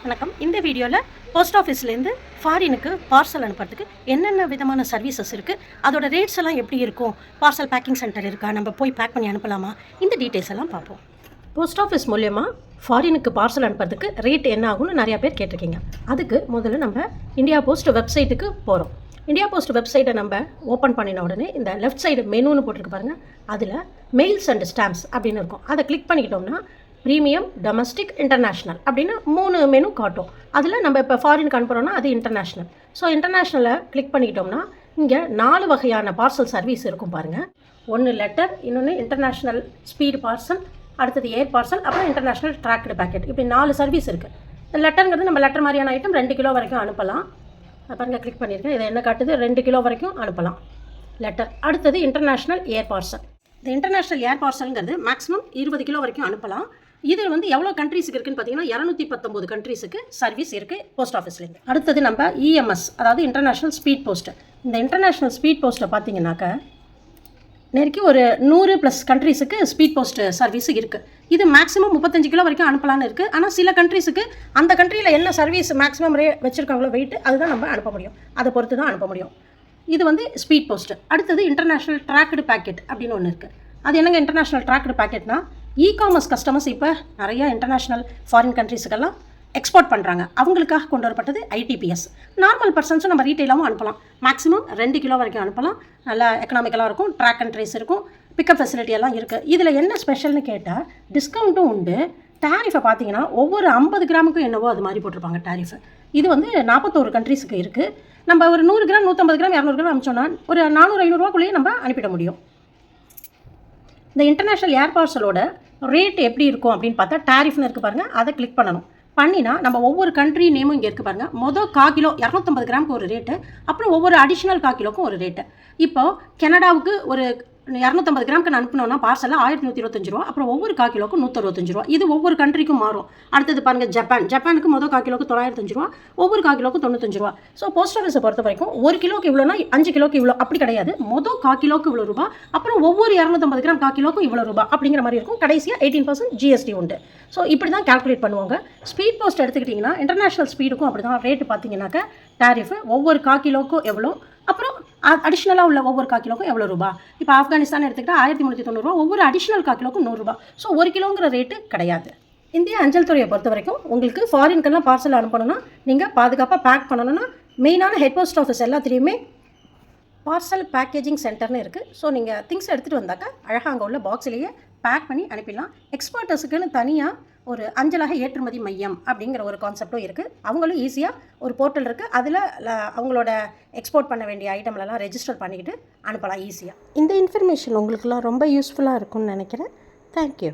வணக்கம். இந்த வீடியோவில் போஸ்ட் ஆஃபீஸ்லேருந்து ஃபாரினுக்கு பார்சல் அனுப்புறதுக்கு என்னென்ன விதமான சர்வீசஸ் இருக்குது, அதோட ரேட்ஸ் எல்லாம் எப்படி இருக்கும், பார்சல் பேக்கிங் சென்டர் இருக்கா, நம்ம போய் பேக் பண்ணி அனுப்பலாமா, இந்த டீட்டெயில்ஸ் எல்லாம் பார்ப்போம். போஸ்ட் ஆஃபீஸ் மூலயமா ஃபாரினுக்கு பார்சல் அனுப்புறதுக்கு ரேட் என்ன ஆகும்னு நிறையா பேர் கேட்டிருக்கீங்க. அதுக்கு முதல்ல நம்ம இந்தியா போஸ்ட் வெப்சைட்டுக்கு போகிறோம். இந்தியா போஸ்ட் வெப்சைட்டை நம்ம ஓப்பன் பண்ணின உடனே இந்த லெஃப்ட் சைடு மெனுன்னு போட்டிருக்கு பாருங்கள், அதில் மெயில்ஸ் அண்ட் ஸ்டாம்ப்ஸ் அப்படின்னு இருக்கும். அதை கிளிக் பண்ணிக்கிட்டோம்னா ப்ரீமியம், டொமஸ்டிக், இன்டர்நேஷ்னல் அப்படின்னு 3 மெனு காட்டும். அதில் நம்ம இப்போ ஃபாரினுக்கு அனுப்புகிறோன்னா அது இன்டர்நேஷ்னல். ஸோ இன்டர்நேஷ்னலை கிளிக் பண்ணிக்கிட்டோம்னா இங்கே 4 வகையான பார்சல் சர்வீஸ் இருக்கும் பாருங்கள். ஒன்று லெட்டர், இன்னொன்று இன்டர்நேஷ்னல் ஸ்பீடு பார்சல், அடுத்தது ஏர் பார்சல், அப்புறம் இன்டர்நேஷ்னல் ட்ராக்டு பேக்கெட். இப்படி 4 சர்வீஸ் இருக்குது. லெட்டருங்கிறது நம்ம லெட்டர் மாதிரியான ஐட்டம் 2 கிலோ வரைக்கும் அனுப்பலாம். பாருங்கள், கிளிக் பண்ணியிருக்கேன். இதை என்ன காட்டுது, 2 கிலோ வரைக்கும் அனுப்பலாம் லெட்டர். அடுத்தது இன்டர்நேஷ்னல் ஏர் பார்சல். இந்த இன்டர்நேஷ்னல் ஏர் பார்சல்ங்கிறது மேக்ஸிமம் 20 கிலோ வரைக்கும் அனுப்பலாம். இது வந்து எவ்வளோ கண்ட்ரீஸுக்கு இருக்குன்னு பார்த்தீங்கன்னா 219 கண்ட்ரீஸுக்கு சர்வீஸ் இருக்குது போஸ்ட் ஆஃபீஸ்லேருந்து. அடுத்தது நம்ம இஎம்எஸ், அதாவது இன்டர்நேஷ்னல் ஸ்பீட் போஸ்ட்டு. இந்த இன்டர்நேஷ்னல் ஸ்பீட் போஸ்ட்டை பார்த்தீங்கன்னாக்கா நெருக்கி ஒரு 100+ கண்ட்ரீஸுக்கு ஸ்பீட் போஸ்ட் சர்வீஸ் இருக்குது. இது மேக்ஸிமம் 35 கிலோ வரைக்கும் அனுப்பலான்னு இருக்குது. ஆனால் சில கண்ட்ரீஸுக்கு அந்த கண்ட்ரியில் என்ன சர்வீஸ் மேக்ஸிமம் வச்சுருக்காங்களோ வெயிட், அதுதான் நம்ம அனுப்ப முடியும். அதை பொறுத்து தான் அனுப்ப முடியும். இது வந்து ஸ்பீட் போஸ்ட்டு. அடுத்தது இன்டர்நேஷ்னல் ட்ராக்டு பேக்கெட் அப்படின்னு ஒன்று இருக்குது. அது என்னங்க இன்டர்நேஷ்னல் ட்ராக்டு பேக்கெட்னா, இ-காமர்ஸ் கஸ்டமர்ஸ் இப்போ நிறையா இன்டர்நேஷ்னல் ஃபாரின் கண்ட்ரீஸுக்கெல்லாம் எக்ஸ்போர்ட் பண்ணுறாங்க. அவங்களுக்காக கொண்டு வரப்பட்டது ஐடிபிஎஸ். நார்மல் பர்சன்ஸும் நம்ம ரீட்டெயிலாகவும் அனுப்பலாம். மேக்ஸிமம் 2 கிலோ வரைக்கும் அனுப்பலாம். நல்லா எக்கனாமிக்கலாக இருக்கும். ட்ராக் அண்ட் ட்ரேஸ் இருக்கும். பிக்கப் ஃபெசிலிட்டி எல்லாம் இருக்குது. இதில் என்ன ஸ்பெஷல்னு கேட்டால் டிஸ்கவுண்ட்டும் உண்டு. டேரிஃபை பார்த்தீங்கன்னா ஒவ்வொரு 50 கிராமுக்கும் என்னவோ அது மாதிரி போட்டிருப்பாங்க டேரிஃபு. இது வந்து 41 கண்ட்ரீஸுக்கு இருக்குது. நம்ம ஒரு 100 கிராம், 150 கிராம், 200 கிராம் அனுப்பிச்சோன்னா ஒரு 400-500 ரூபாக்குள்ளேயே நம்ம அனுப்பிட முடியும். இந்த இன்டர்நேஷ்னல் ஏர் பார்சலோட ரேட் எப்படி இருக்கும் அப்படின்னு பார்த்தா டேரிஃப்னு இருக்குது பாருங்கள், அதை கிளிக் பண்ணணும். பண்ணினா நம்ம ஒவ்வொரு கண்ட்ரி நேமும் இங்கே இருக்குது பாருங்கள். மொதல் 1/4 கிலோ 250 கிராமுக்கு ஒரு ரேட்டு, அப்புறம் ஒவ்வொரு அடிஷ்னல் 1/4 கிலோக்கும் ஒரு ரேட்டு. இப்போது கனடாவுக்கு ஒரு 250 கிராமுக்கு நான் அனுப்பினோன்னா பார்சலில் 1125 ரூபா, அப்புறம் ஒவ்வொரு 1/4 கிலோக்கும் 165 ரூபா. இது ஒவ்வொரு கண்ட்ரிக்கும் மாறும். அடுத்தது பாருங்கள் ஜப்பானுக்கு மொதல் 1/4 கிலோக்கு 905 ரூபா, ஒவ்வொரு 1/4 கிலோக்கு 95 ரூபா. ஸோ போஸ்ட் ஆஃபீஸை பொறுத்த வரைக்கும் 1 கிலோக்கு இவ்வளோனா 5 கிலோக்கு இவ்வளோ அப்படி கிடையாது. மொதல் 1/4 கிலோக்கு இவ்வளோ ரூபா, அப்புறம் ஒவ்வொரு 250 கிராம் 1/4 கிலோக்கும் இவ்வளோ ரூபா அப்படிங்கிற மாதிரி இருக்கும். கடைசியாக 18% ஜிஎஸ்டி உண்டு. ஸோ இப்படி தான் கால்குலேட் பண்ணுவாங்க. ஸ்பீட் போஸ்ட் எடுத்துக்கிட்டிங்கன்னா இன்டர்நேஷ்னல் ஸ்பீடுக்கும் அப்படி தான் ரேட்டு பார்த்தீங்கன்னாக்கா டேரிஃபு ஒவ்வொரு 1/4 கிலோக்கும் எவ்வளோ, அப்புறம் அடிஷ்னலாக உள்ள ஒவ்வொரு 1/4 கிலோக்கும் எவ்வளோ ரூபா. இப்போ ஆப்கானிஸ்தான் எடுத்துக்கிட்டால் 1390 ரூபா, ஒவ்வொரு அடிஷ்னல் 1/4 கிலோக்கும் 100 ரூபா. ஸோ 1 கிலோங்கிற ரேட்டு கிடையாது. இந்திய அஞ்சல் துறையை பொறுத்த வரைக்கும் உங்களுக்கு ஃபாரின்கெல்லாம் பார்சல் அனுப்பணும்னா நீங்கள் பாதுகாப்பாக பேக் பண்ணணும்னா மெயினான ஹெட் போஸ்ட் ஆஃபீஸ் எல்லாத்துலேயுமே பார்சல் பேக்கேஜிங் சென்டர்னு இருக்குது. ஸோ நீங்கள் திங்ஸ் எடுத்துகிட்டு வந்தாக்கா அழகாக அங்கே உள்ள பாக்ஸ்லேயே பேக் பண்ணி அனுப்பிடலாம். எக்ஸ்போர்ட்டர்ஸுக்குன்னு தனியாக ஒரு அஞ்சலக ஏற்றுமதி மையம் அப்படிங்கிற ஒரு கான்செப்டும் இருக்குது. அவங்களும் ஈஸியாக ஒரு போர்ட்டல் இருக்குது. அதில் அவங்களோட எக்ஸ்போர்ட் பண்ண வேண்டிய ஐட்டம்லாம் ரெஜிஸ்டர் பண்ணிக்கிட்டு அனுப்பலாம் ஈஸியாக. இந்த இன்ஃபர்மேஷன் உங்களுக்குலாம் ரொம்ப யூஸ்ஃபுல்லாக இருக்கும்னு நினைக்கிறேன். தேங்க்யூ.